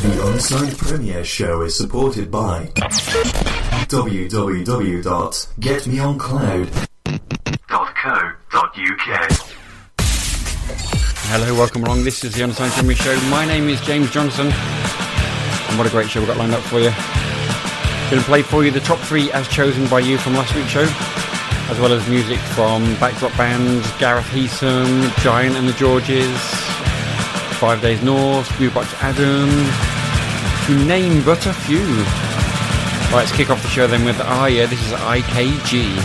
The Unsigned Premiere Show is supported by www.getmeoncloud.co.uk. Hello, welcome along. This is the Unsigned Premiere Show. My name is James Johnson, and what a great show we've got lined up for you. Going to play for you the top 3 as chosen by you from last week's show, as well as music from backdrop.band, Gareth Heesom, Giant and the Georges, 5 Days North, Groovebox Adam, to name but a few. Right, let's kick off the show then with Arya. This is IKG.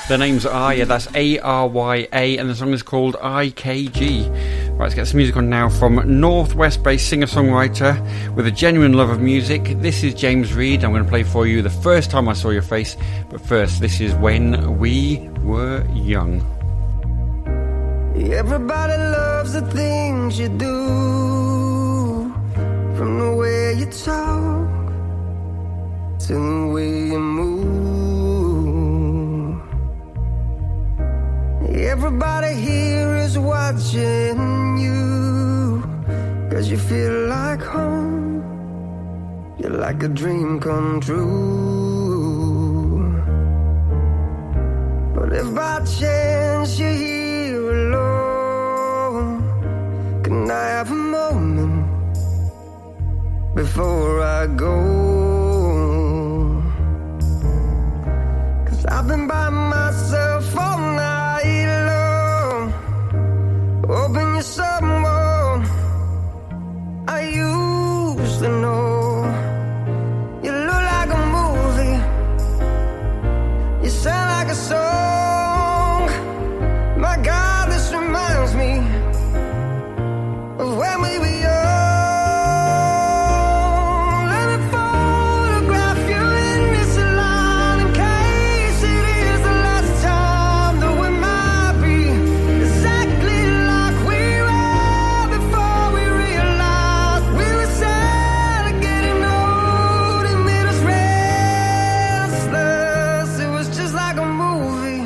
The name's Arya, that's A-R-Y-A, and the song is called IKG. Right, let's get some music on now from Northwest-based singer-songwriter with a genuine love of music. This is James Reid. I'm going to play for you The First Time I Saw Your Face. But first, this is When We Were Young. Everybody loves the things you do, from the way you talk to the way you move. Everybody here is watching you, 'cause you feel like home. You're like a dream come true. But if by chance you're here alone, can I have a moment before I go? 'Cause I've been by myself all night long, hoping you're someone I used to know. You look like a movie, you sound like a song. My God, this reminds me of when we were young. Let me photograph you in this line, in case it is the last time that we might be exactly like we were before we realized we were sad at getting old. It made us restless. It was just like a movie,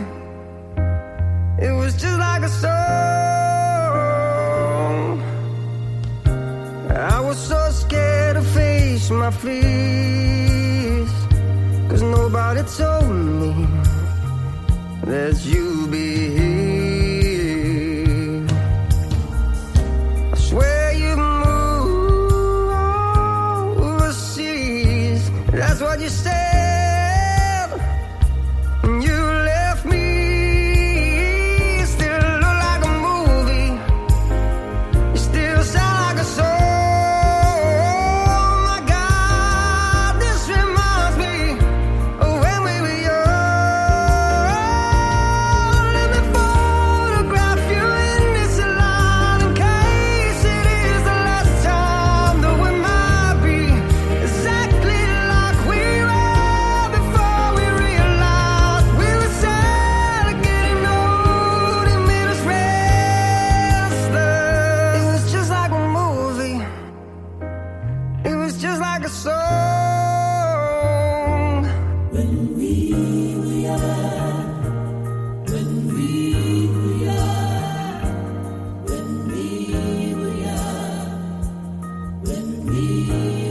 it was just like a song. I was so scared to face my fears, 'cause nobody told me that you'd be here. I swear you moved overseas, that's what you said, and you left me. Still look like a movie, you still sound like a song. My God, this reminds me of when we were young. Let me photograph you in this line, in case it is the last time that we might be exactly like we were before we realized we were sad at getting old. It made us restless. It was just like a movie, it was just like a song. When we were young, when we were young, when we were young, when we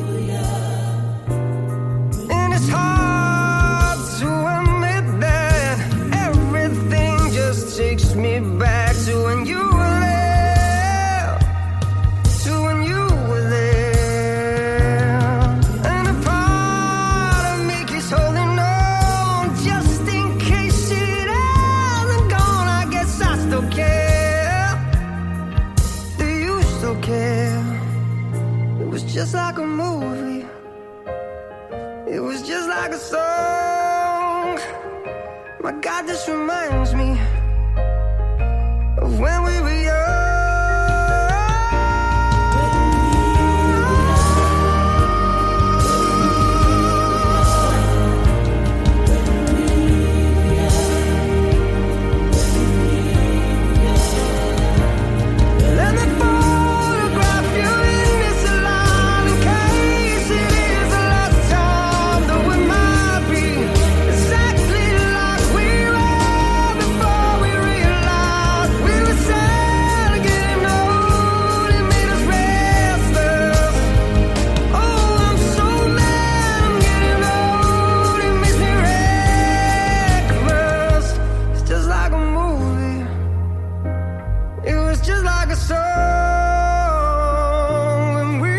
were young. And it's hard to admit that everything just takes me back to when you were there, to when you were there. And a part of me keeps holding on, just in case it hasn't gone. I guess I still care. Do you still care? It was just like a movie, it was just like a song. My God, this reminds me of when we were young. Let me photograph you in this line, in case it is the last time that we might be exactly like we were before we realized we were sad at getting old. It made us restless. Oh, I'm so mad I'm getting old. It makes me reckless. It's just like a movie, it was just like a song. When we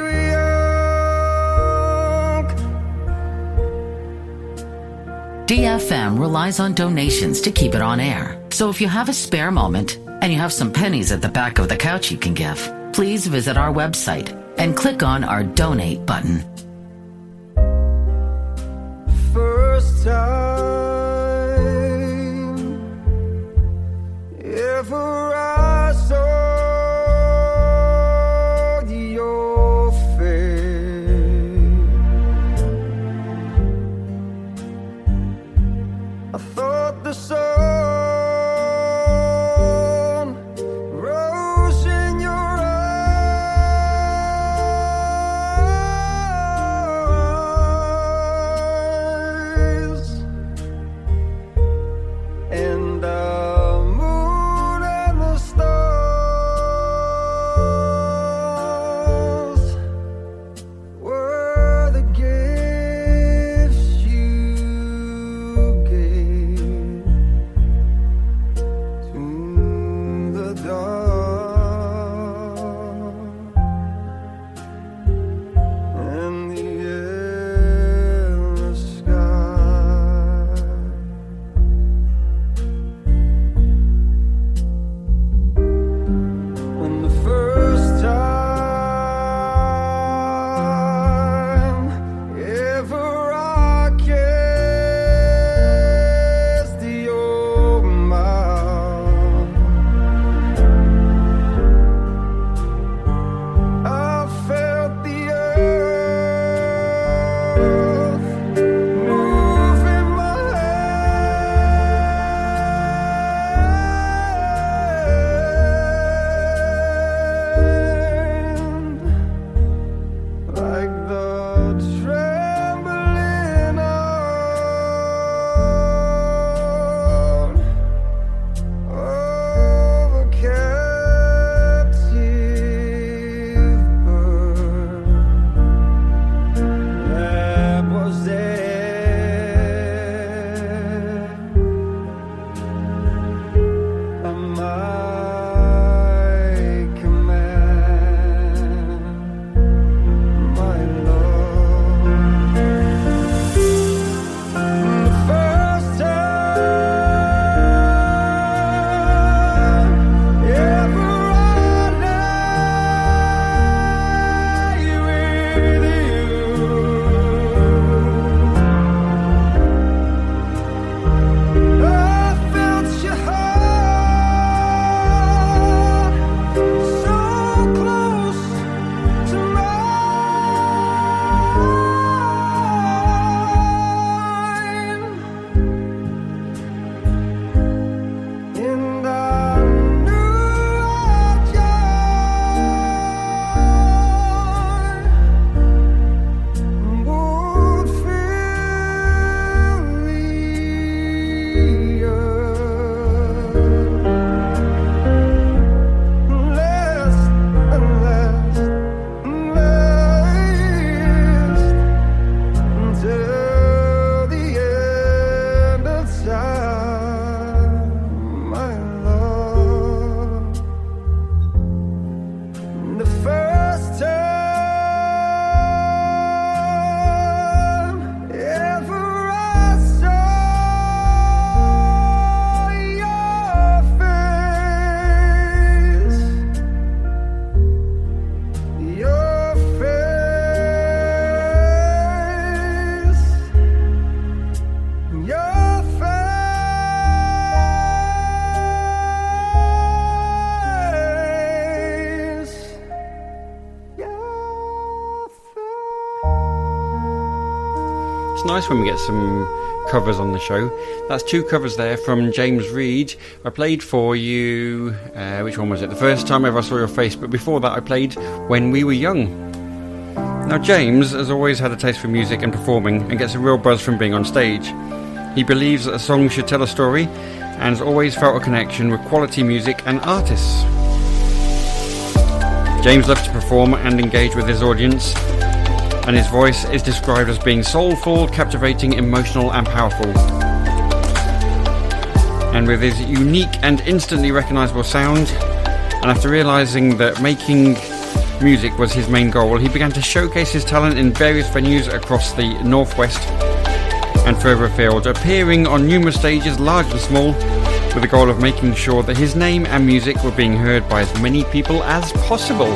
were young. DFM relies on donations to keep it on air. So if you have a spare moment and you have some pennies at the back of the couch you can give, please visit our website and click on our donate button. First time It's nice when we get some covers on the show. That's two covers there from James Reid. I played for you, which one was it? The First Time Ever I Saw Your Face, but before that I played When We Were Young. Now James has always had a taste for music and performing and gets a real buzz from being on stage. He believes that a song should tell a story and has always felt a connection with quality music and artists. James loves to perform and engage with his audience, and his voice is described as being soulful, captivating, emotional and powerful. And with his unique and instantly recognisable sound, and after realising that making music was his main goal, he began to showcase his talent in various venues across the Northwest and further afield, appearing on numerous stages, large and small, with the goal of making sure that his name and music were being heard by as many people as possible.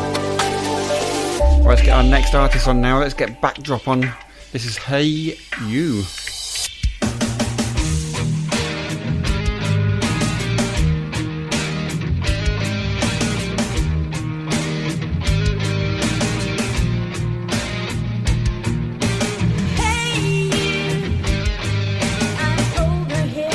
Right, let's get our next artist on now. Let's get Backdrop on. This is Hey You. Hey, I'm over here.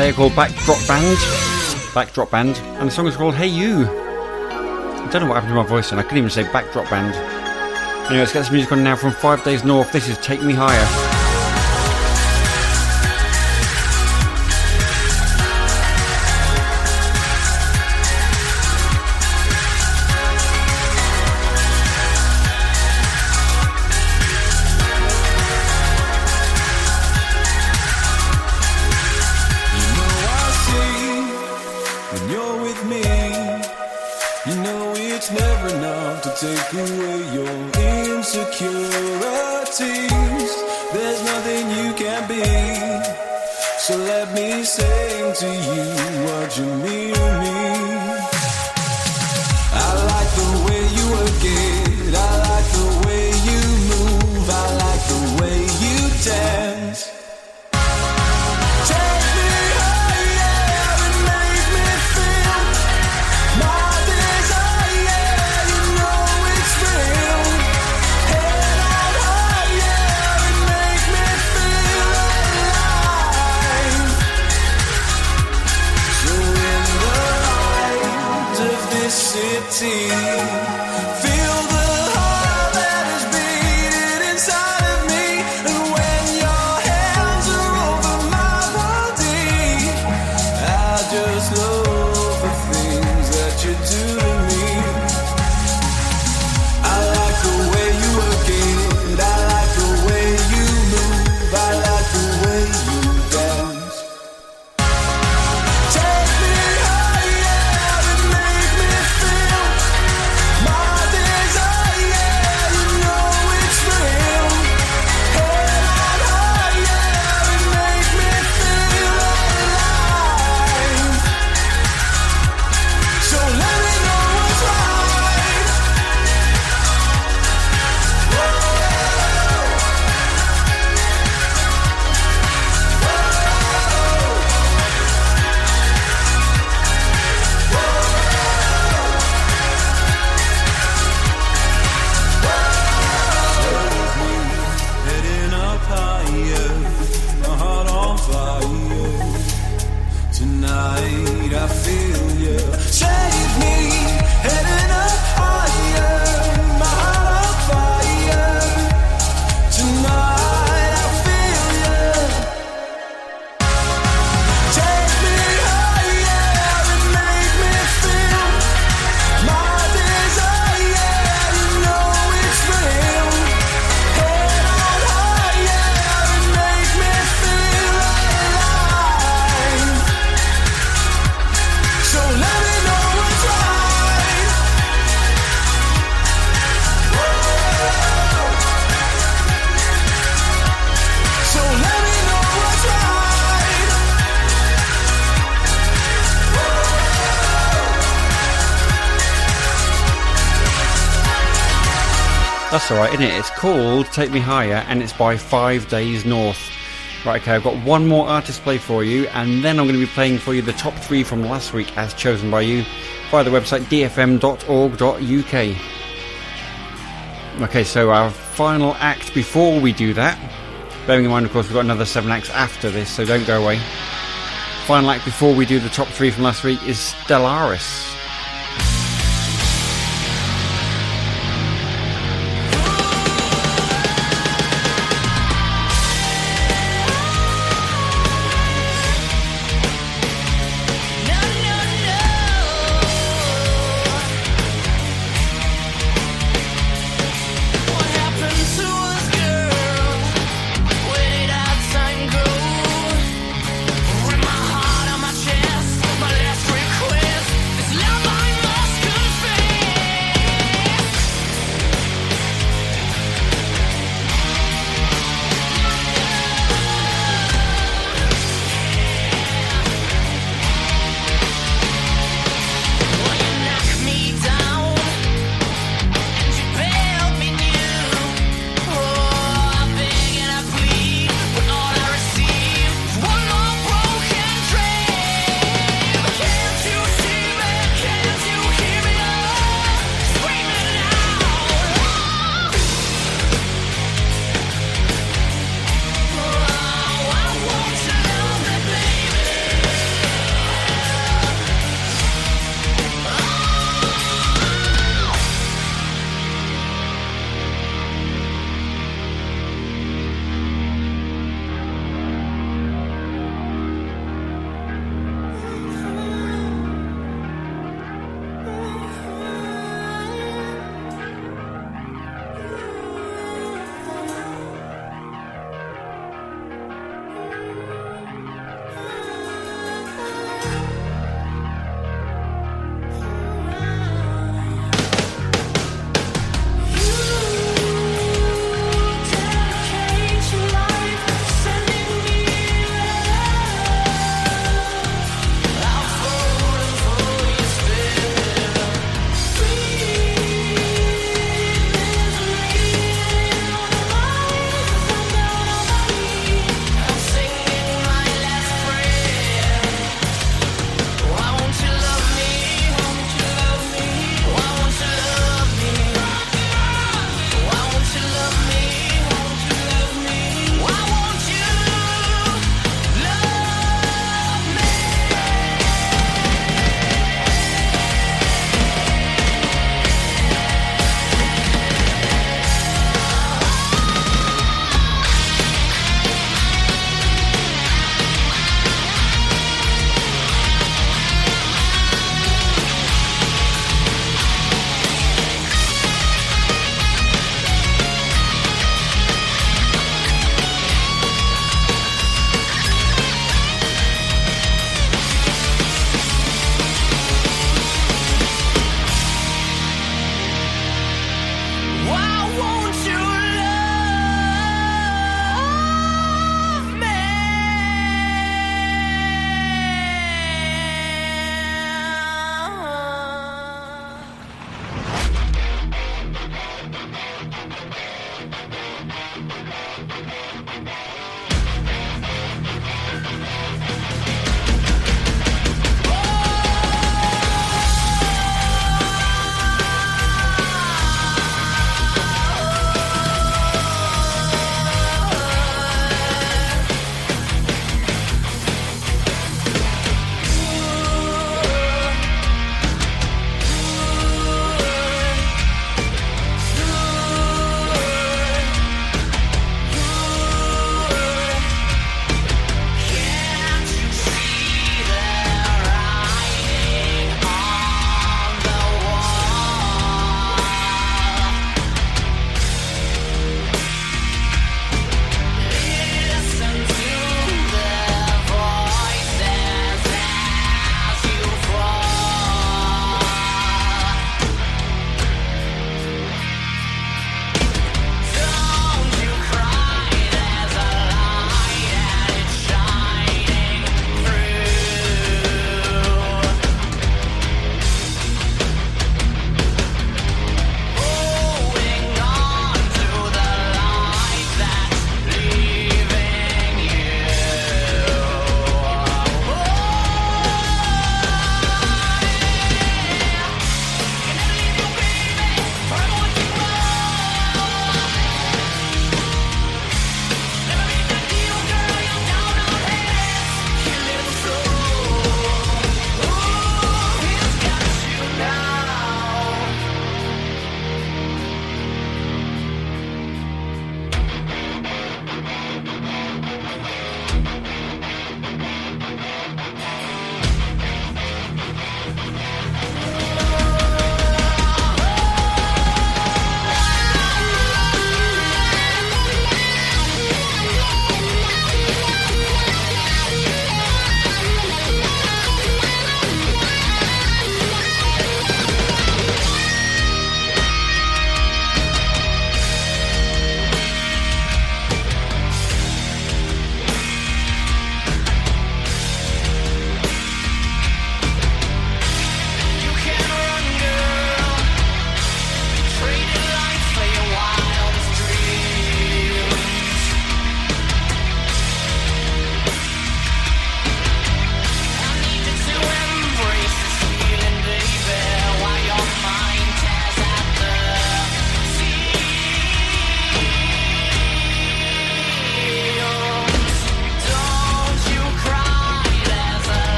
They are called Backdrop.band, and the song is called Hey You. I don't know what happened to my voice then, I couldn't even say Backdrop Band. Anyway, let's get some music on now from 5 Days North. This is Take Me Higher. Take away your insecurities. There's nothing you can be. So let me sing to you what you mean to me. I like the way you work it. I like the way you move. I like the way you dance. Take me higher and make me feel my desire. You know it's real. Head on higher and make me feel alive. So in the light of this city, feel the heart that is beating inside of me. And when your hands are over my body, I just love the things that you do to me. I like the way you work it. I like the way you move. I like the way you dance. Take me higher and make me feel my desire. You know it's real. Head on higher and make me feel alive. So let me know what's right. Heading up higher, my heart on fire. Tonight I feel you. Save me. Heading up higher, my heart on fire. Tonight I feel you. Take me higher and make me feel my desire. You know it's real. Head on higher and make me feel alive. So let me know what's right. So let me know what's right. That's alright, isn't it? It's called Take Me Higher, and it's by 5 Days North. Right, okay, I've got one more artist play for you, and then I'm going to be playing for you the top 3 from last week as chosen by you via the website dfm.org.uk. Okay, so our final act before we do that, bearing in mind, of course, we've got another 7 acts after this, so don't go away. Final act before we do the top 3 from last week is Stellaris. What happened to us, girl? Where did our time go? Rip my heart on my chest, my last request is love.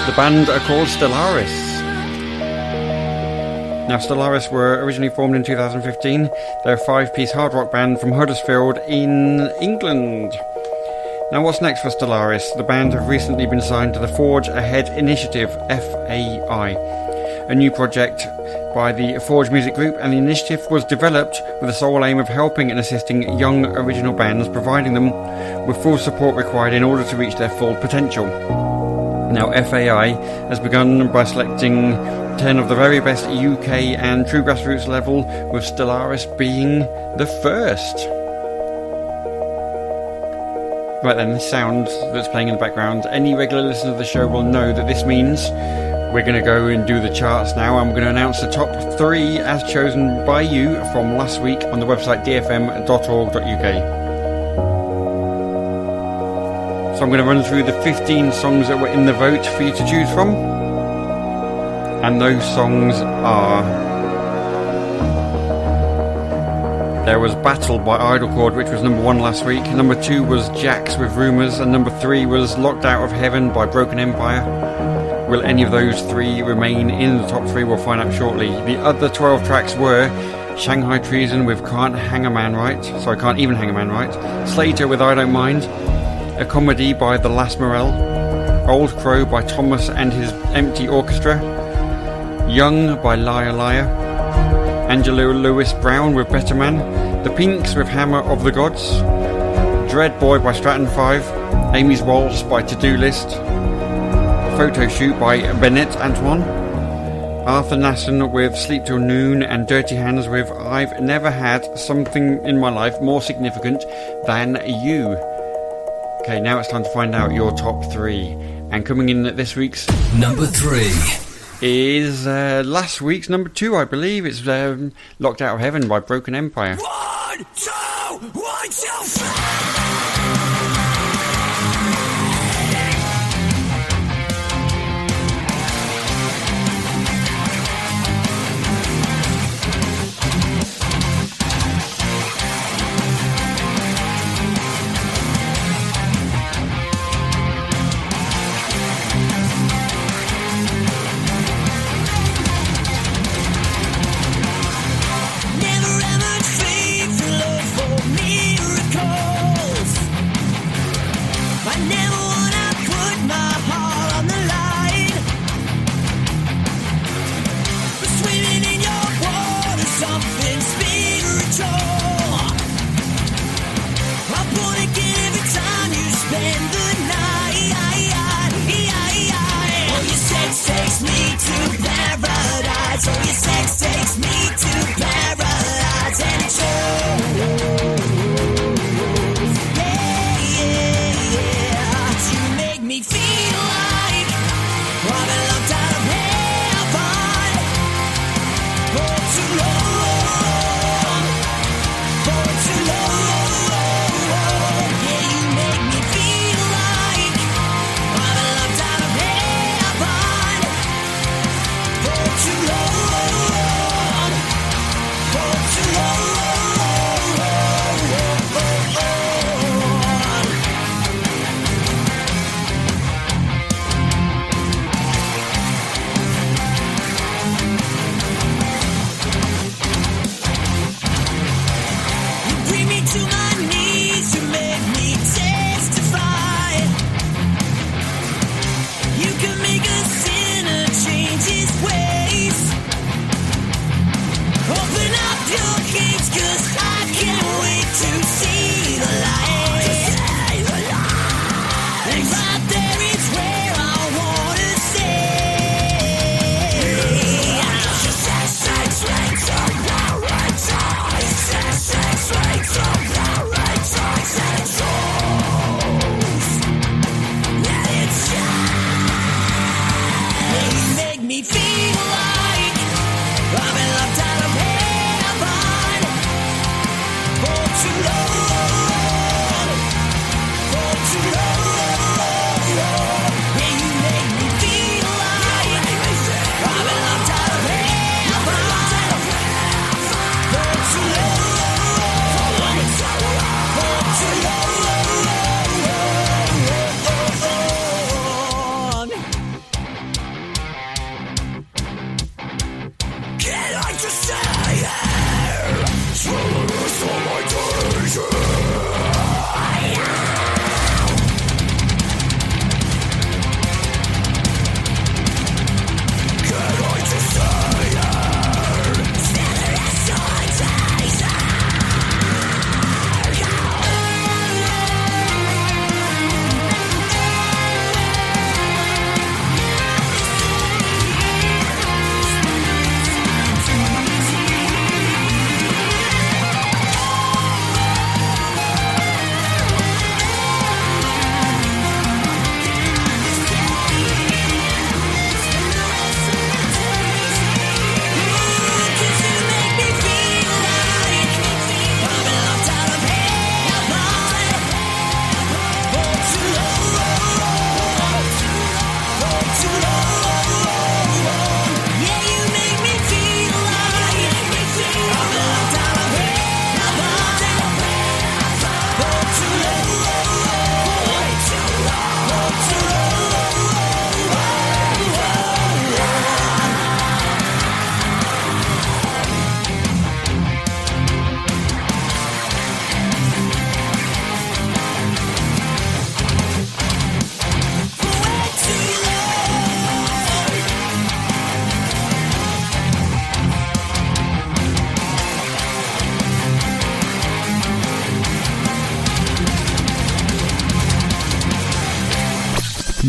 The band are called Stellaris. Now, Stellaris were originally formed in 2015. They're a 5-piece hard rock band from Huddersfield in England. Now, what's next for Stellaris? The band have recently been signed to the Forge Ahead Initiative, FAI, a new project by the Forge Music Group, and the initiative was developed with the sole aim of helping and assisting young original bands, providing them with full support required in order to reach their full potential. Now, FAI has begun by selecting 10 of the very best UK and true grassroots level, with Stellaris being the first. Right then, the sound that's playing in the background, any regular listener of the show will know that this means we're going to go and do the charts now, and we're going to announce the top 3 as chosen by you from last week on the website dfm.org.uk. So I'm going to run through the 15 songs that were in the vote for you to choose from. And those songs are... There was Battle by Idlecord, which was number 1 last week. Number 2 was Jax with Rumours. And number 3 was Locked Out of Heaven by Broken Empire. Will any of those 3 remain in the top 3? We'll find out shortly. The other 12 tracks were Shanghai Treason with Can't Even Hang a Man Right. Slater with I Don't Mind. A Comedy by The Last Morel, Old Crow by Thomas and His Empty Orchestra, Young by Liar Liar, Angela Lewis Brown with Better Man, The Pinks with Hammer of the Gods, Dread Boy by Stratton 5, Amy's Waltz by To Do List, Photo Shoot by Bennett Antoine, Arthur Nasson with Sleep Till Noon, and Dirty Hands with I've Never Had Something in My Life More Significant Than You. Okay, now it's time to find out your top 3. And coming in at this week's number 3 is last week's number 2, I believe. It's Locked Out of Heaven by Broken Empire. 1, 2, 1, 2, 3. Never ever dreamed for love or miracles.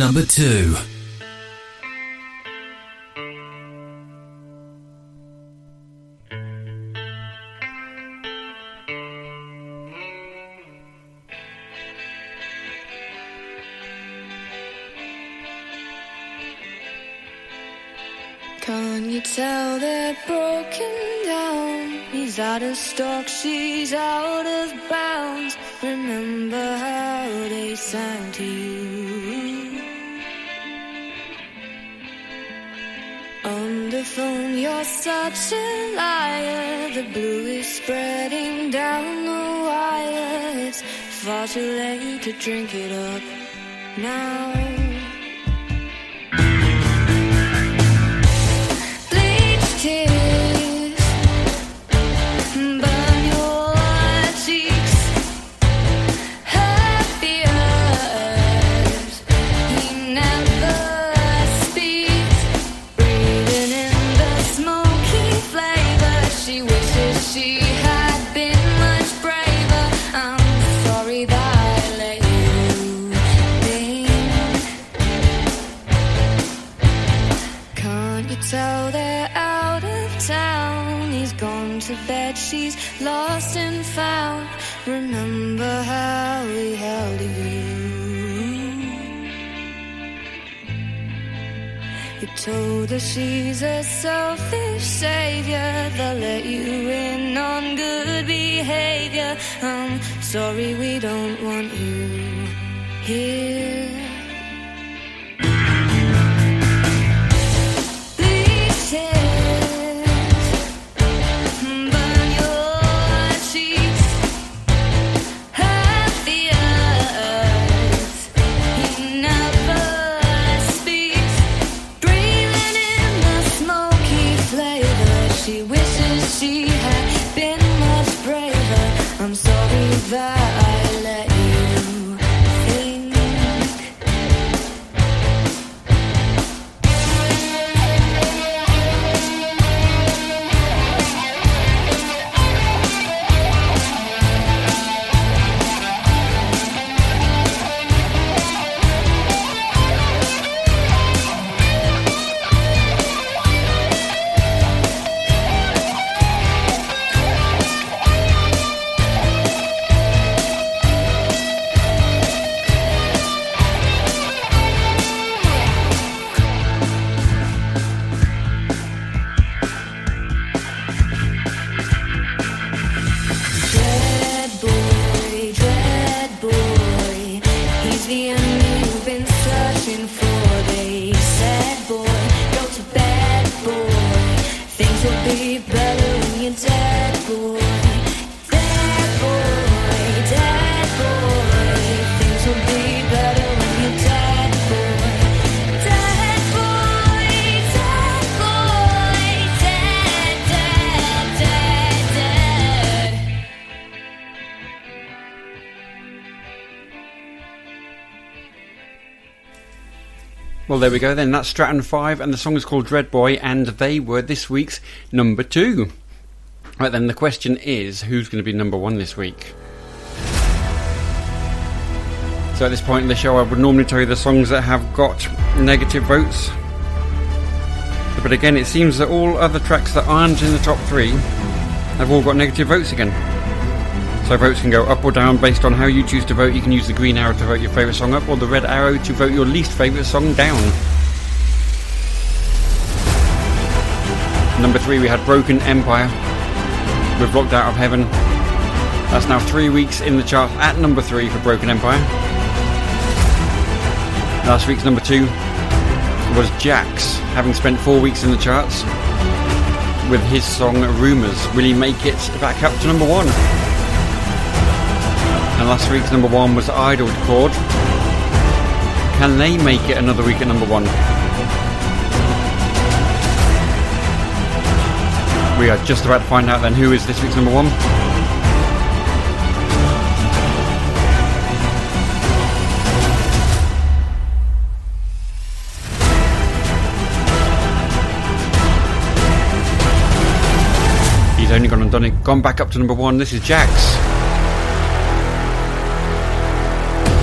number 2. Can't you tell they're broken down? He's out of stock, she's out of bounds. Remember how they sang to you. On the phone, you're such a liar. The blue is spreading down the wire. It's far too late to drink it up now. Tears burn your cheeks, her fears. He never speaks, breathing in the smoky flavor. She wishes she had been much braver. I'm sorry that I let you think. Can't you tell they're out of town? He's gone to bed, she's lost and found. Remember how we held you. You told her she's a selfish savior. They'll let you in on good behavior. I'm sorry we don't want you here. She wishes she had been much braver. I'm sorry that I let you think. Well, there we go then. That's Stratton 5 and the song is called Dread Boy, and they were this week's number 2. Right then, the question is, who's going to be number 1 this week? So at this point in the show, I would normally tell you the songs that have got negative votes. But again, it seems that all other tracks that aren't in the top 3 have all got negative votes again. So votes can go up or down based on how you choose to vote. You can use the green arrow to vote your favourite song up, or the red arrow to vote your least favourite song down. Number 3, we had Broken Empire with Locked Out of Heaven. That's now 3 weeks in the chart at number 3 for Broken Empire. Last week's number 2 was Jax, having spent 4 weeks in the charts with his song Rumours. Will he make it back up to number 1? And last week's number 1 was Idle Chord. Can they make it another week at number 1? We are just about to find out then who is this week's number 1. He's only gone back up to number 1. This is Jax.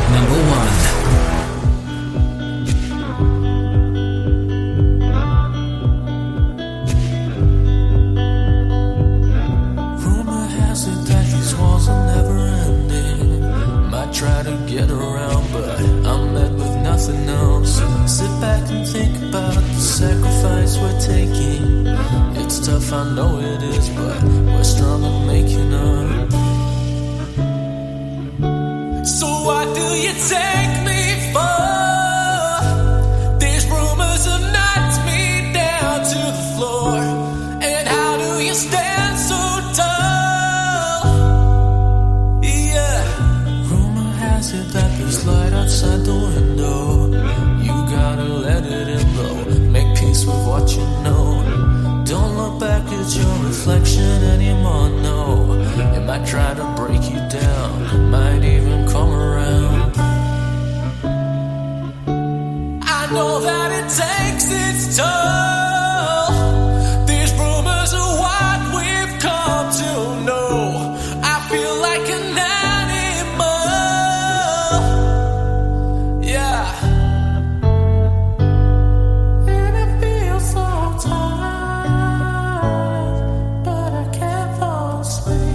Number 1. know it is, but we're strong at making up. So what do you take me for? These rumors have knocked me down to the floor. And how do you stand so tall? Yeah. Rumor has it that there's light outside the window. You gotta let it in though. Make peace with what you know. Don't look back at your reflection anymore, no. It might try to break you down, might even come around. I know that it takes its toll. These rumors are what we've come to know. I feel like an animal. Yeah. And it feels so tired, but I can't fall asleep.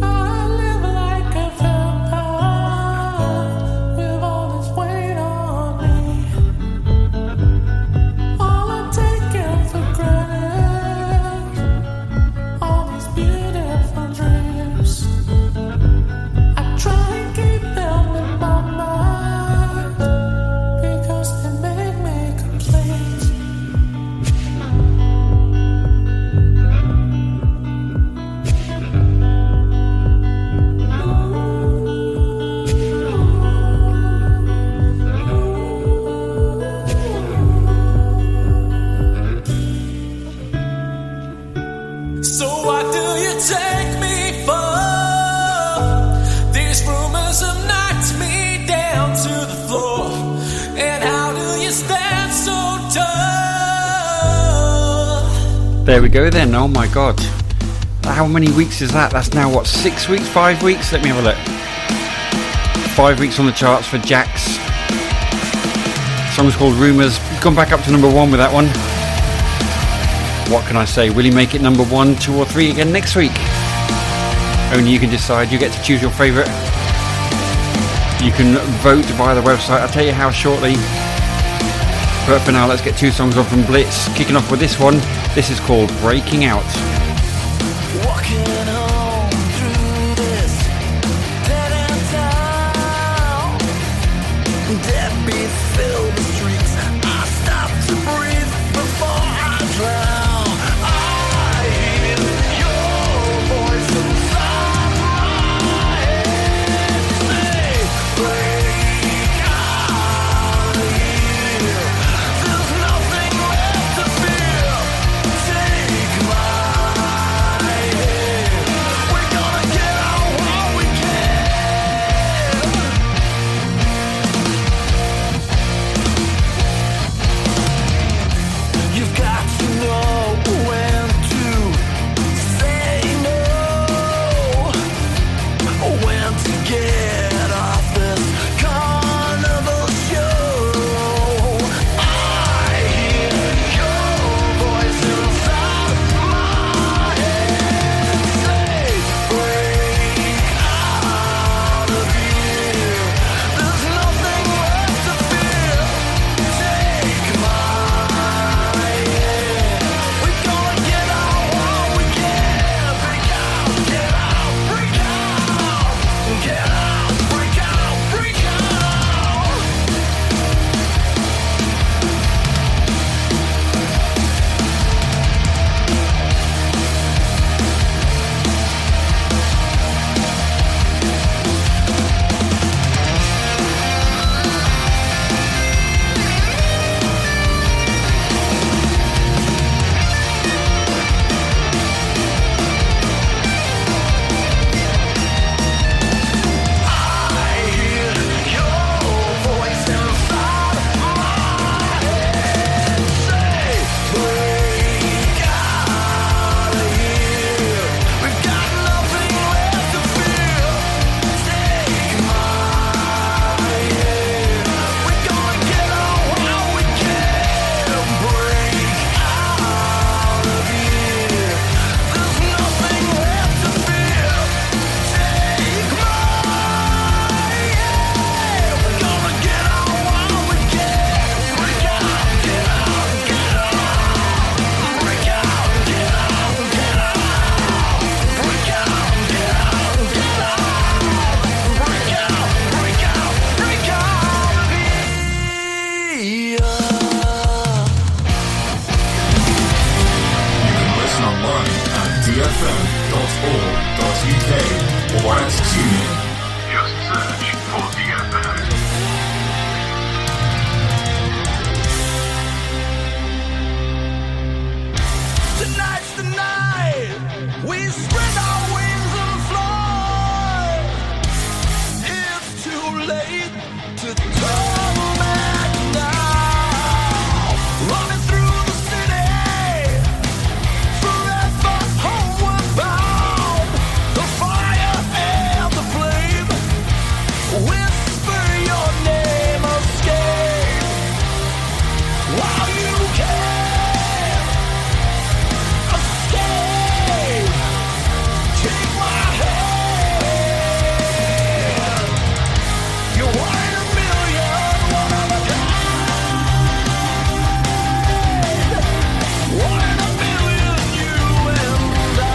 I live like a vampire with all this weight on me. All I'm taking for granted, all these beautiful dreams. I try and keep them in my mind because they make me complete. So what do you take me for? These rumors have knocked me down to the floor. And how do you stand so tall? There we go then. Oh my god. How many weeks is that? That's now what, 6 weeks? 5 weeks? Let me have a look. 5 weeks on the charts for Jax. Song's called Rumours. He's gone back up to number 1 with that one. What can I say? Will he make it number 1, 2 or 3 again next week? Only you can decide. You get to choose your favourite. You can vote via the website. I'll tell you how shortly. But for now, let's get 2 songs on from BlitZ. Kicking off with this one. This is called Breaking Out. Walking home through this dead-end town. Dead beats fill the streets. I stop to breathe before I drown. I hear your voice inside my head. Say, break out of here. There's nothing left to fear. Take my hand. dfm.org.uk or at TuneIn. Just search for DFM. Tonight's the night we spread our wings and fly. It's too late to turn back now. Running through the city, forever homeward bound. The fire and the flame whisper your name, escape while you can. Take my hand. You're one in a million, one of a kind. One in a million, you and I.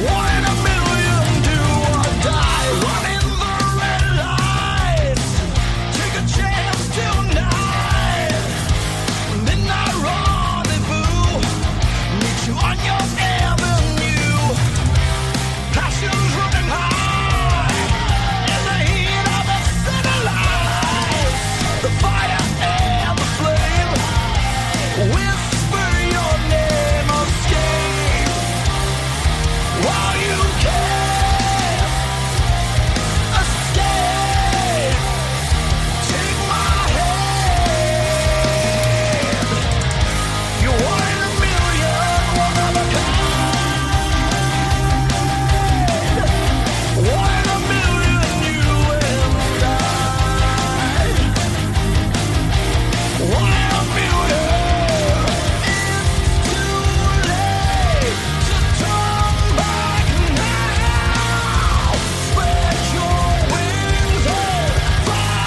One in a million, do or die. Running the red lights. Take a chance tonight. Midnight rendezvous. Meet you on your avenue. Passions running high in the heat of the city lights. The fire and the flame whisper your name, escape while you can. Escape. Take my hand. You're one in a million, one of a kind. One in a million, you and I. One in a million. It's too late to turn back now. Spread your wings and fly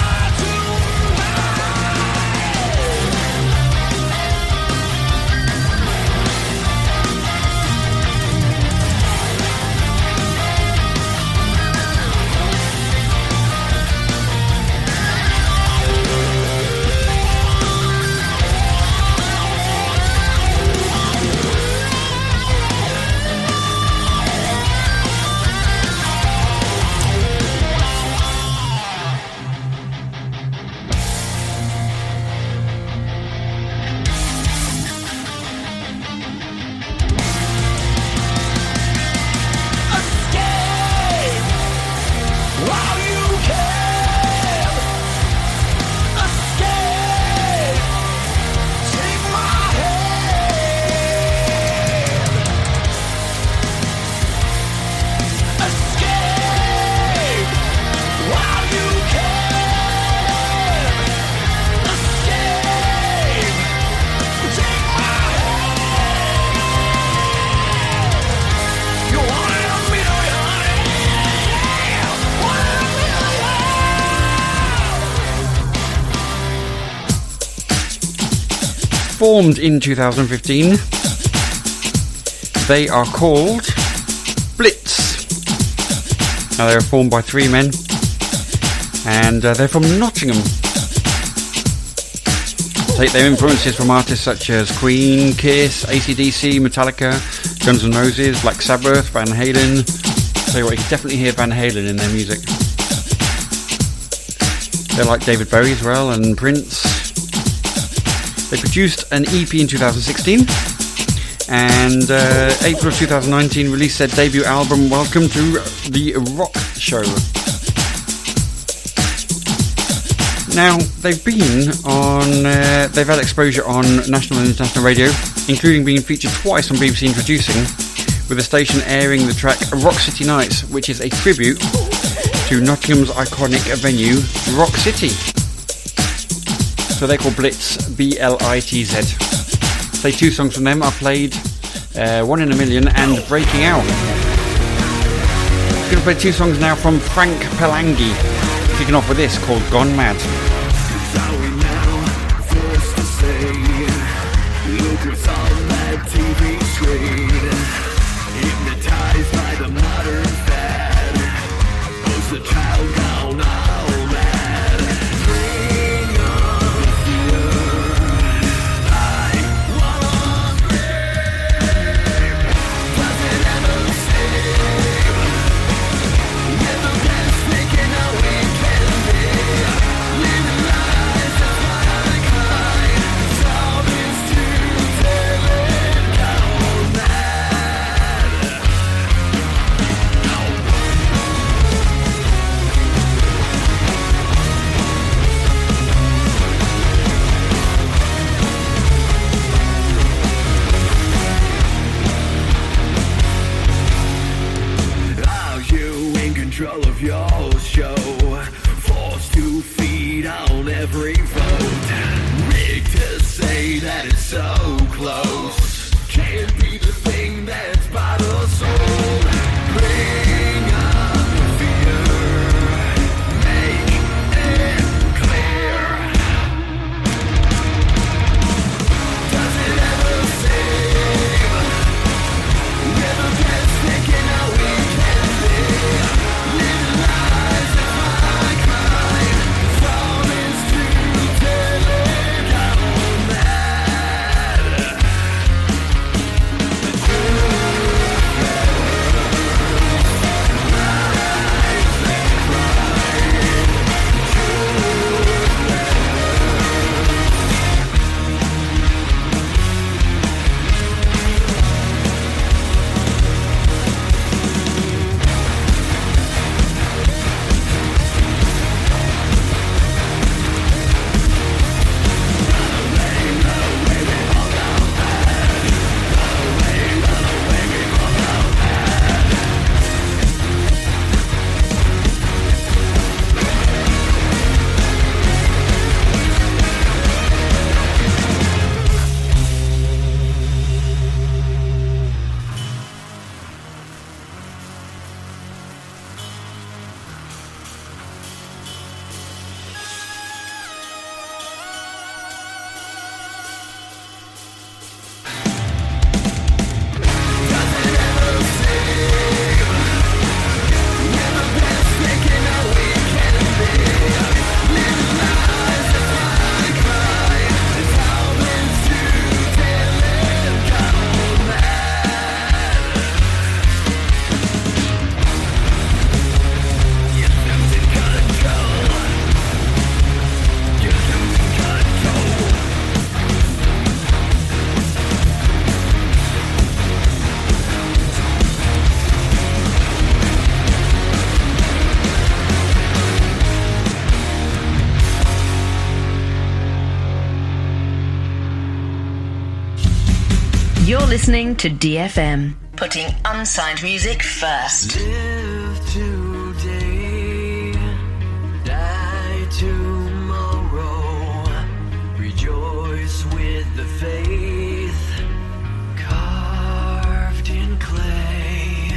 escape while you can. Escape. Take my hand. Escape while you can. Escape. Take my hand. You're one in a million. One in a million. Formed in 2015. They are called BlitZ. Now they are formed by three men, and they're from Nottingham. Take their influences from artists such as Queen, Kiss, AC/DC, Metallica, Guns N' Roses, Black Sabbath, Van Halen. Tell you what, you can definitely hear Van Halen in their music. They're like David Bowie as well, and Prince. They produced an EP in 2016, and April of 2019 released their debut album, Welcome to the Rock Show. Now, they've been on, they've had exposure on national and international radio, including being featured twice on BBC Introducing, with the station airing the track Rock City Nights, which is a tribute to Nottingham's iconic venue, Rock City. So they're called BlitZ, B-L-I-T-Z. Play two songs from them. I played One in a Million and Breaking Out. I'm going to play two songs now from Frank Palangi, kicking off with this called Gone Mad. Hypnotized by the modern fad, was the child gone all mad? Bring on fear. I wanna break. that is so close. Can't be the thing that's by the soul. Bring up the fear, make it clear. Does it ever save? We're the best thinking how we can be. Living lives that's my crime. Promise to take out mad. You're listening to DFM, putting unsigned music first. Live today, die tomorrow. Rejoice with the faith carved in clay.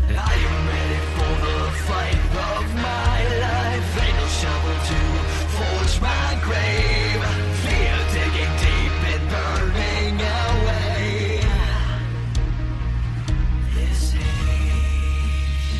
I am ready for the fight of my life. Ain't no shovel to forge my grave. Fear digging deep and burning away. This age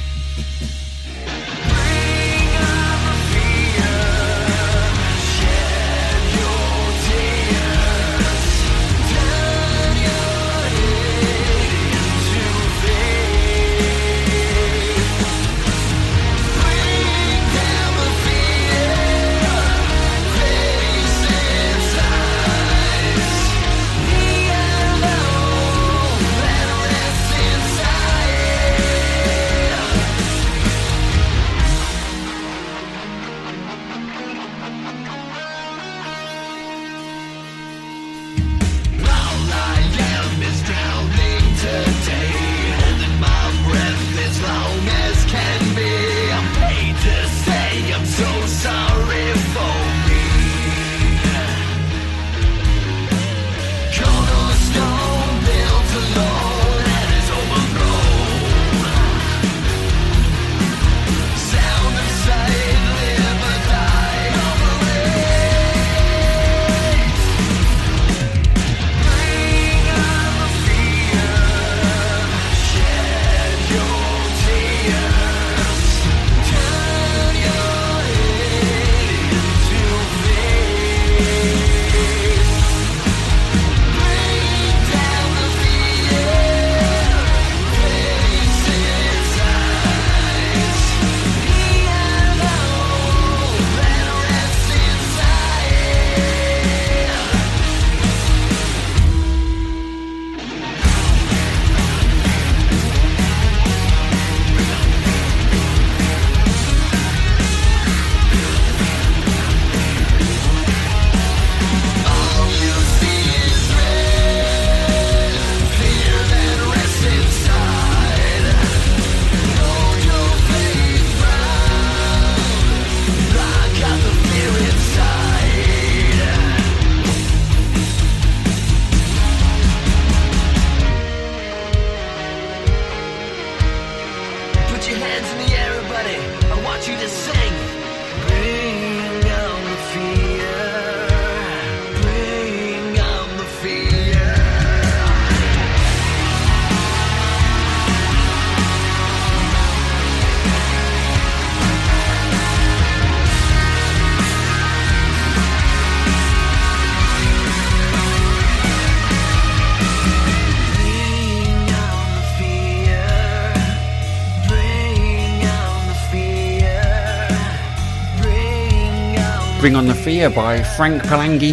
Bring on the Fear by Frank Palangi.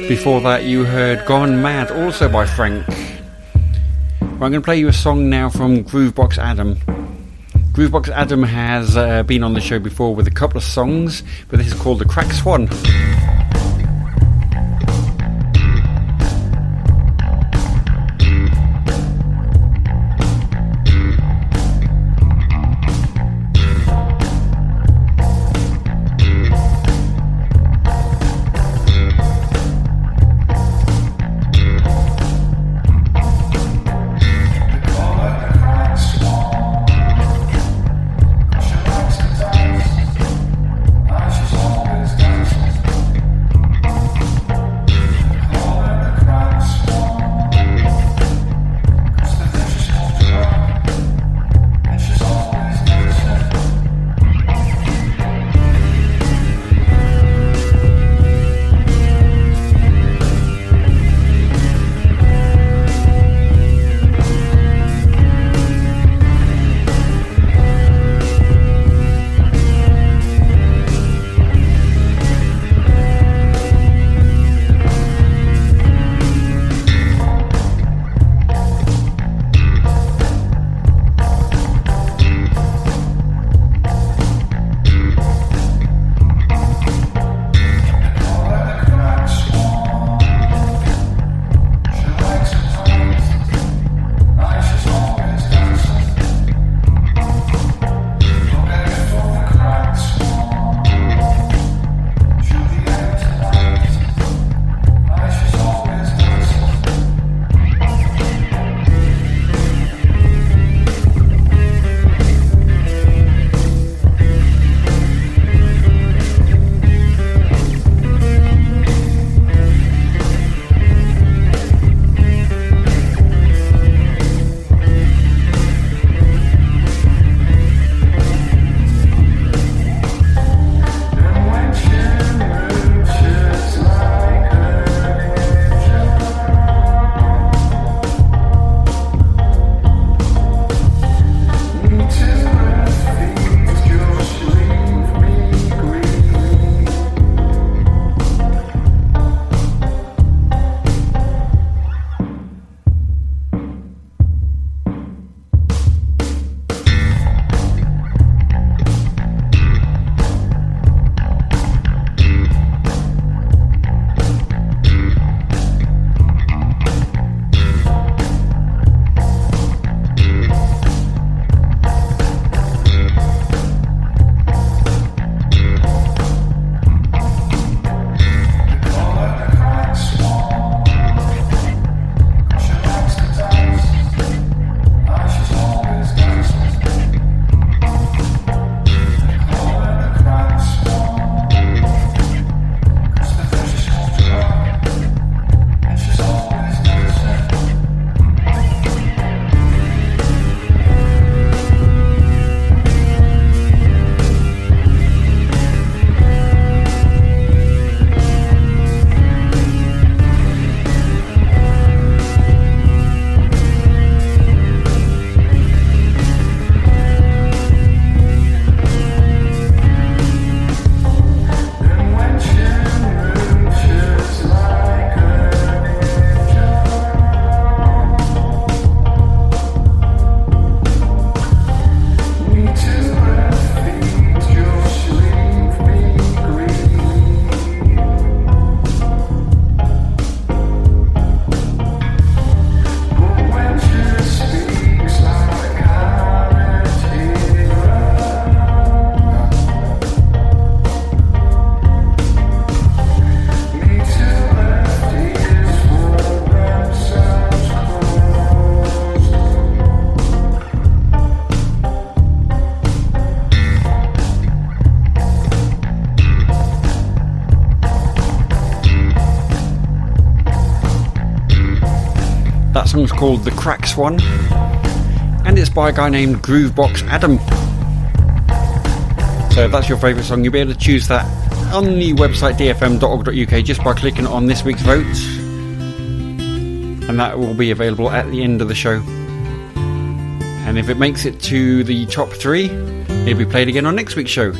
Before that you heard Gone Mad, also by Frank. I'm going to play you a song now from Groovebox Adam. Groovebox Adam has been on the show before with a couple of songs, but this is called The Crack Swan. That song's called The Crack Swan, and it's by a guy named Groovebox Adam. So if that's your favourite song, you'll be able to choose that on the website dfm.org.uk just by clicking on this week's votes, and that will be available at the end of the show. And if it makes it to the top 3, it'll be played again on next week's show.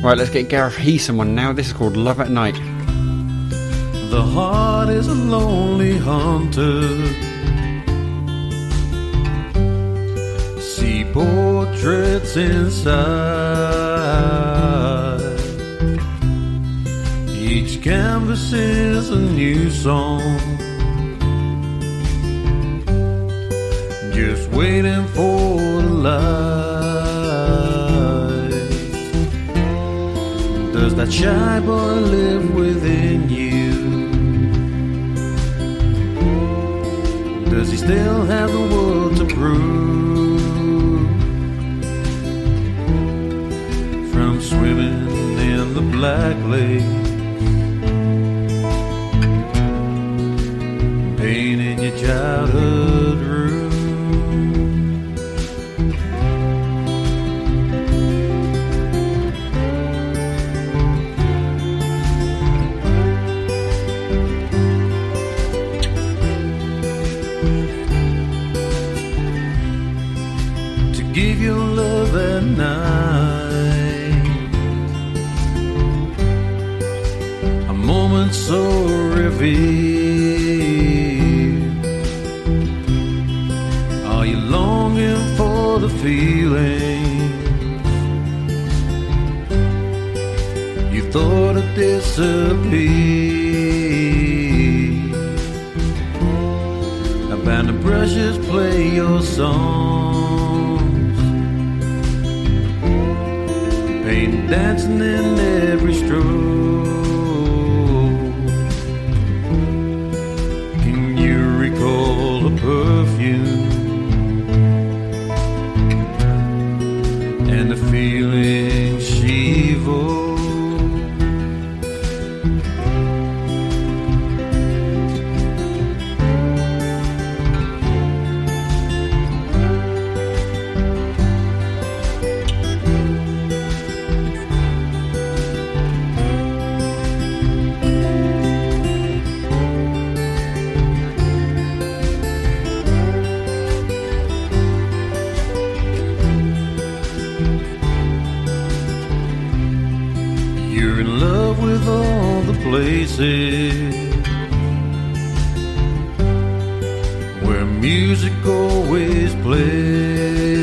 Right, let's get Gareth Heesom on now. This is called Love at Night. The heart is a lonely hunter. See portraits inside. Each canvas is a new song. Just waiting for the light. Does that shy boy live within you? Does he still have the world to prove? From swimming in the black lake, painting your childhood room. Give your love at night, a moment so revealed. Are you longing for the feeling you thought had disappeared? Abandoned brushes play your song, pain dancing in every stroke. Can you recall the perfume and the feeling she evoked? Places where music always plays,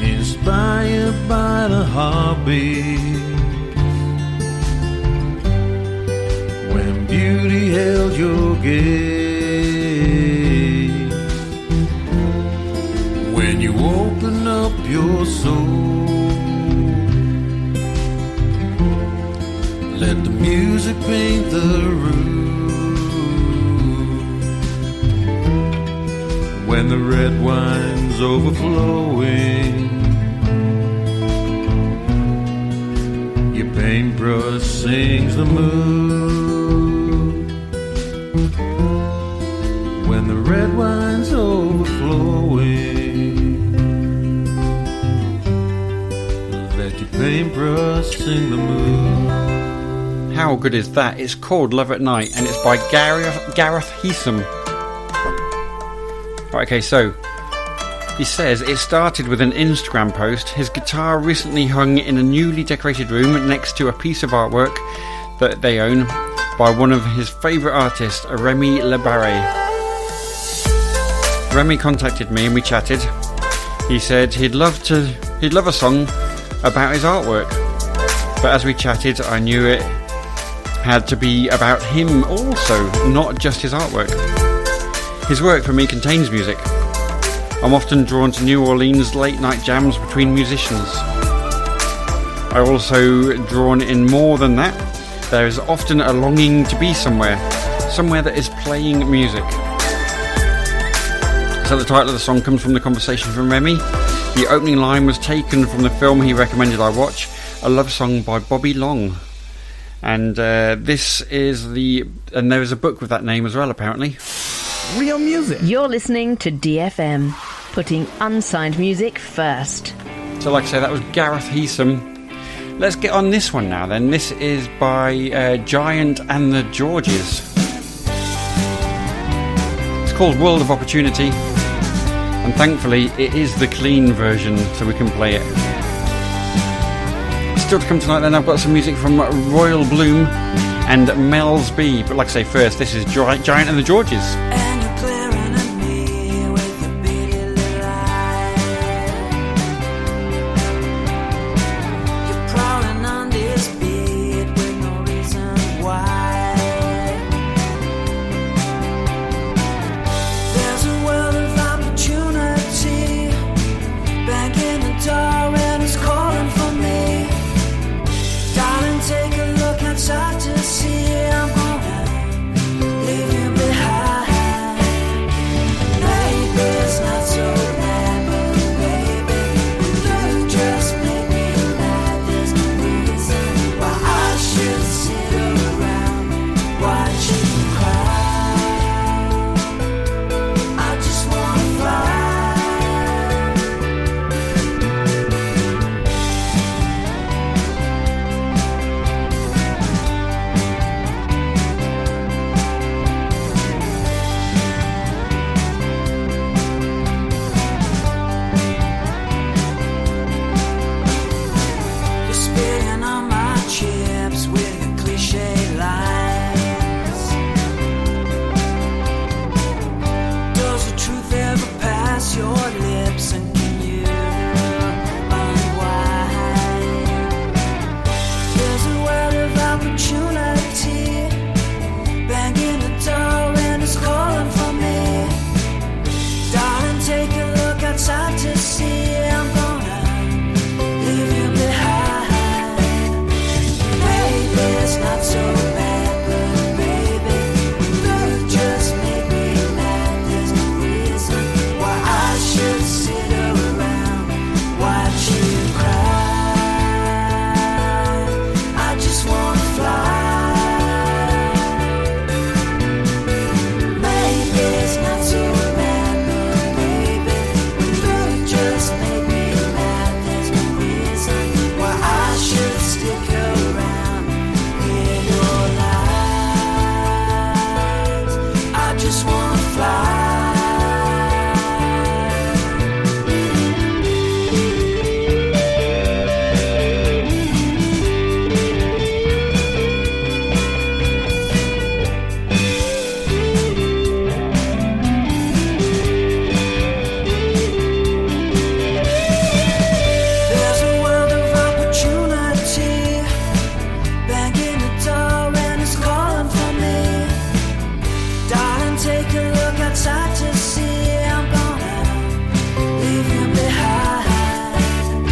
inspired by the heartbeat, when beauty held your gaze, when you open up your soul. Let the music paint the room. When the red wine's overflowing, your paintbrush sings the mood. When the red wine's overflowing, let your paintbrush sing the mood. How good is that? It's called Love at Night and it's by Gareth Heesom. Right, okay, so he says it started with an Instagram post. His guitar recently hung in a newly decorated room next to a piece of artwork that they own by one of his favourite artists, Remy Lebarre. Remy contacted me and we chatted. He said he'd love a song about his artwork. But as we chatted, I knew it had to be about him also, not just his artwork. His work for me contains music. I'm often drawn to New Orleans late night jams between musicians. I'm also drawn in more than that. There is often a longing to be somewhere that is playing music. So the title of the song comes from the conversation from Remy. The opening line was taken from the film he recommended I watch, a love song by Bobby Long. And this is and there is a book with that name as well, apparently. Real music. You're listening to DFM, putting unsigned music first. So like I say, that was Gareth Heesom. Let's get on this one now then. This is by Giant and the Georges. It's called World of Opportunity. And thankfully it is the clean version, so we can play it. Still to come tonight then, I've got some music from Royal Bloom and Mel's B. But like I say, first, this is Giant and the Georges. And you're glaring at me with your beady little eye. You're prowling on this beat with no reason why. There's a world of opportunity banging the door and it's calling for me. Darling, take a look outside to see I'm gonna leave you behind. Maybe it's not so bad, but baby, you just make me mad. There's no reason why I should sit around watch you cry. I just wanna fly. You're spitting on my chips with your cliche lines. Does the truth ever pass your lips, and can you unwind? There's a world of opportunity banging the door and it's calling for me. Darling, take a look outside to see I'm gonna leave you behind. Maybe it's not so bad, but baby, you just make me mad. There's no reason why I should sit around watch you cry. I just wanna fly. Maybe it's not so bad, but baby, you just make me mad. There's no reason why I should stick around in your lives. I just wanna fly. There's a world of opportunity banging the door and it's calling for me. Darling, take a look outside to see I'm gonna leave you behind.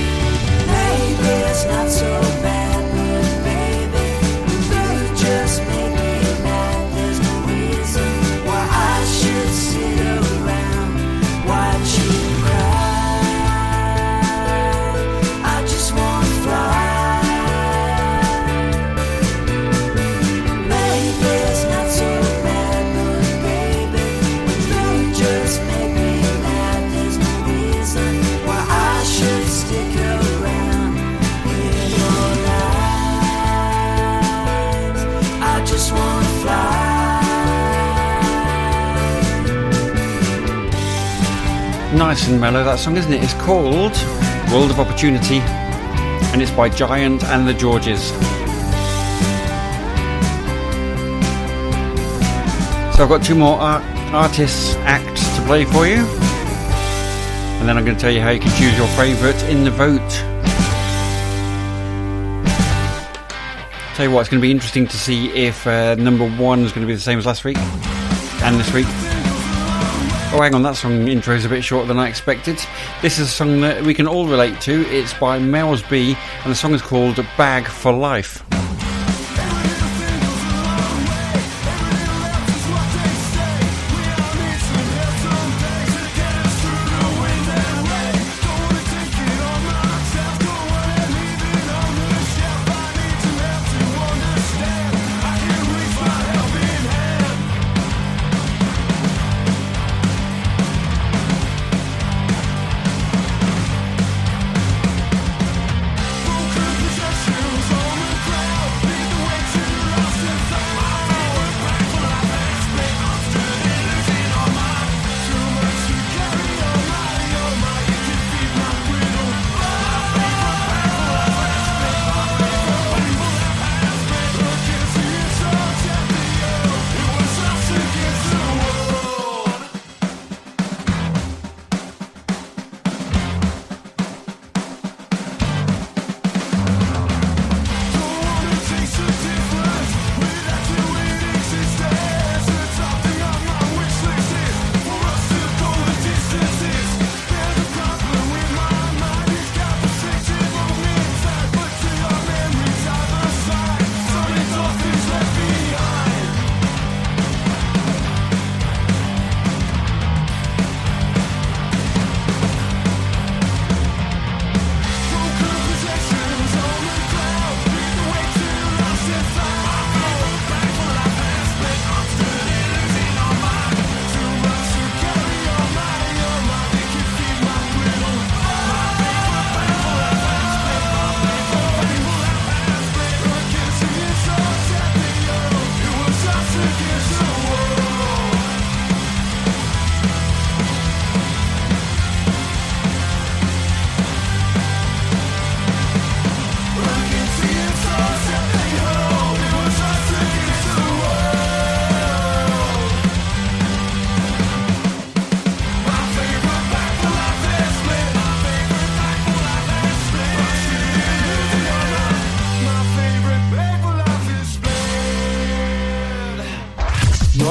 Maybe it's not so bad, but baby, you just make me mad. There's no reason why I should sit around watch you cry. I just wanna fly. Maybe it's not so bad, but baby, you just make me mad. There's no reason why I should stick around in your lives. I just wanna fly. Nice and mellow, that song, isn't it? It's called World of Opportunity, and it's by Giant and the Georges. So I've got two more artists' acts to play for you, and then I'm going to tell you how you can choose your favourite in the vote. Tell you what, it's going to be interesting to see if number one is going to be the same as last week and this week. Oh, hang on, that song intro is a bit shorter than I expected. This is a song that we can all relate to. It's by Mel's B, and the song is called Bag for Life. Possessions on the ground.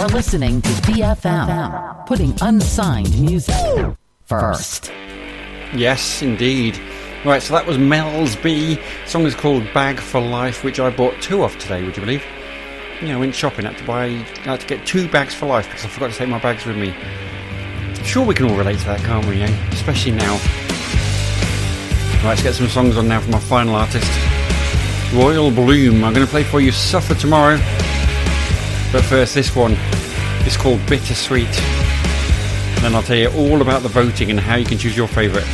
You're listening to DFM, putting unsigned music first. Yes, indeed. Right, so that was Mel's B. The song is called Bag for Life, which I bought 2 of today, would you believe? I went shopping, had to get 2 bags for life because I forgot to take my bags with me. I'm sure we can all relate to that, can't we, especially now. Right, let's get some songs on now from my final artist, Royal Bloom. I'm going to play for you Suffer Tomorrow, but first this one is called Bittersweet. And then I'll tell you all about the voting and how you can choose your favourite.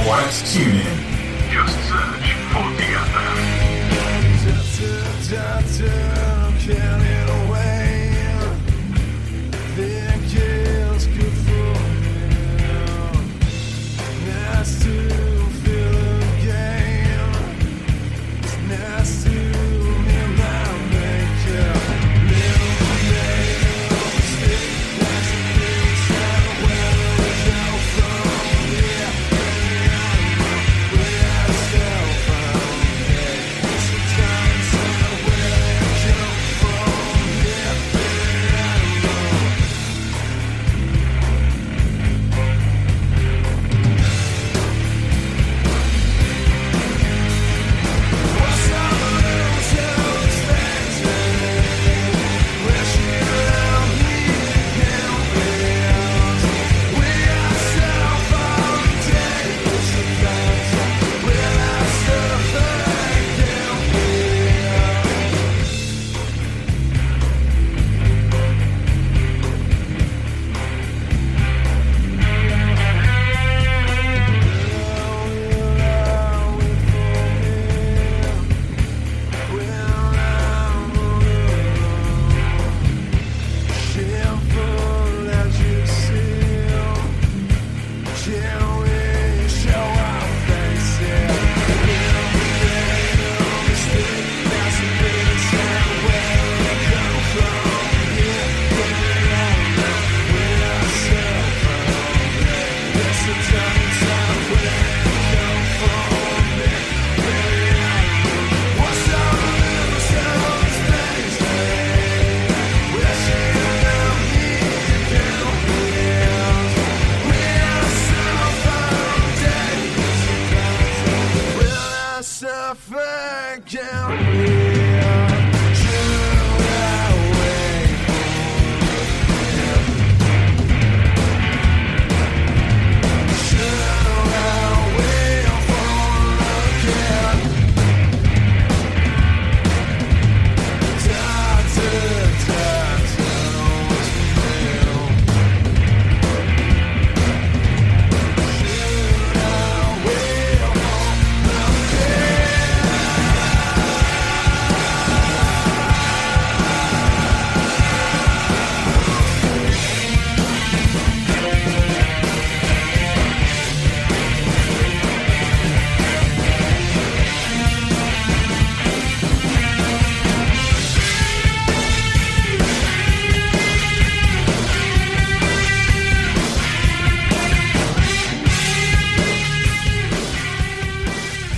or at TuneIn. Just search for DFM.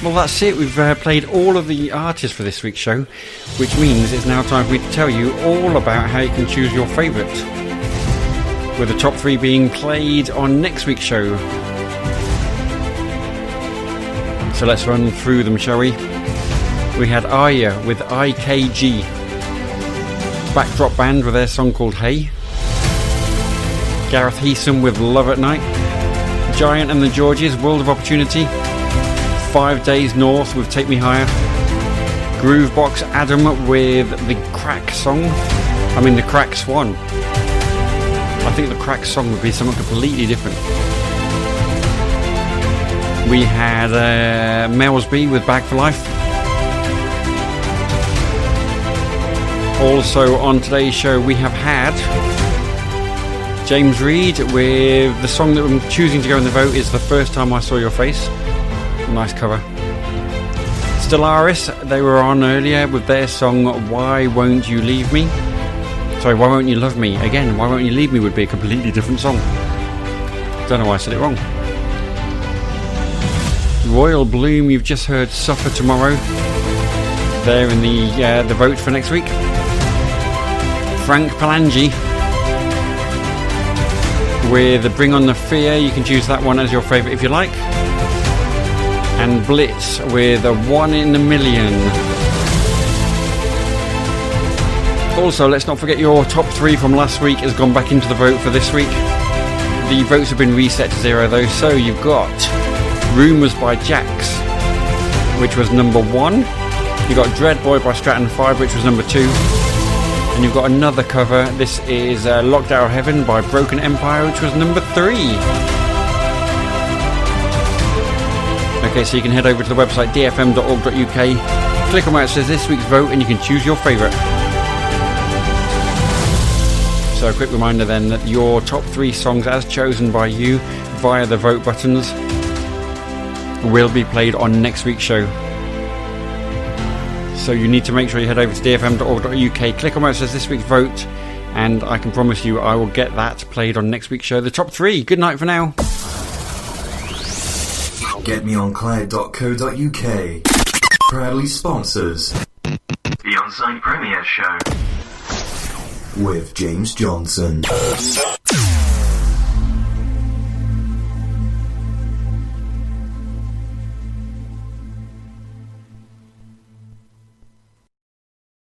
Well, that's it. We've played all of the artists for this week's show, which means it's now time for me to tell you all about how you can choose your favourite, with the top 3 being played on next week's show. So let's run through them, shall we? We had Arya with IKG, Backdrop.band with their song called Hey, Gareth Heesom with Love at Night, Giant and the Georges, World of Opportunity, 5 Days North with Take Me Higher, Groovebox Adam with the Crack Song, the Crack Swan. I think the Crack Song would be something completely different. We had Melsby with Bag for Life. Also on today's show we have had James Reid with the song that I'm choosing to go in the vote is The First Time I Saw Your Face. Nice cover. Stellaris, they were on earlier with their song Why Won't You Leave Me? Sorry, Why Won't You Love Me? Again, Why Won't You Leave Me would be a completely different song. Don't know why I said it wrong. Royal Bloom, you've just heard Suffer Tomorrow. They're in the vote for next week. Frank Palangi with Bring On The Fear, you can choose that one as your favourite if you like. And BlitZ with a 1 in a Million. Also, let's not forget your top 3 from last week has gone back into the vote for this week. The votes have been reset to 0 though, so you've got Rumours by Jax, which was number 1. You've got Dread Boy by Stratton 5, which was number 2. And you've got another cover. This is Locked Out of Heaven by Broken Empire, which was number 3. Okay, so you can head over to the website dfm.org.uk, click on where it says this week's vote, and you can choose your favourite. So a quick reminder then that your top 3 songs as chosen by you via the vote buttons will be played on next week's show. So you need to make sure you head over to dfm.org.uk, click on where it says this week's vote, and I can promise you I will get that played on next week's show. The top 3. Good night for now. GetMeOnCloud.co.uk proudly sponsors the Unsigned Premiere Show with James Johnson.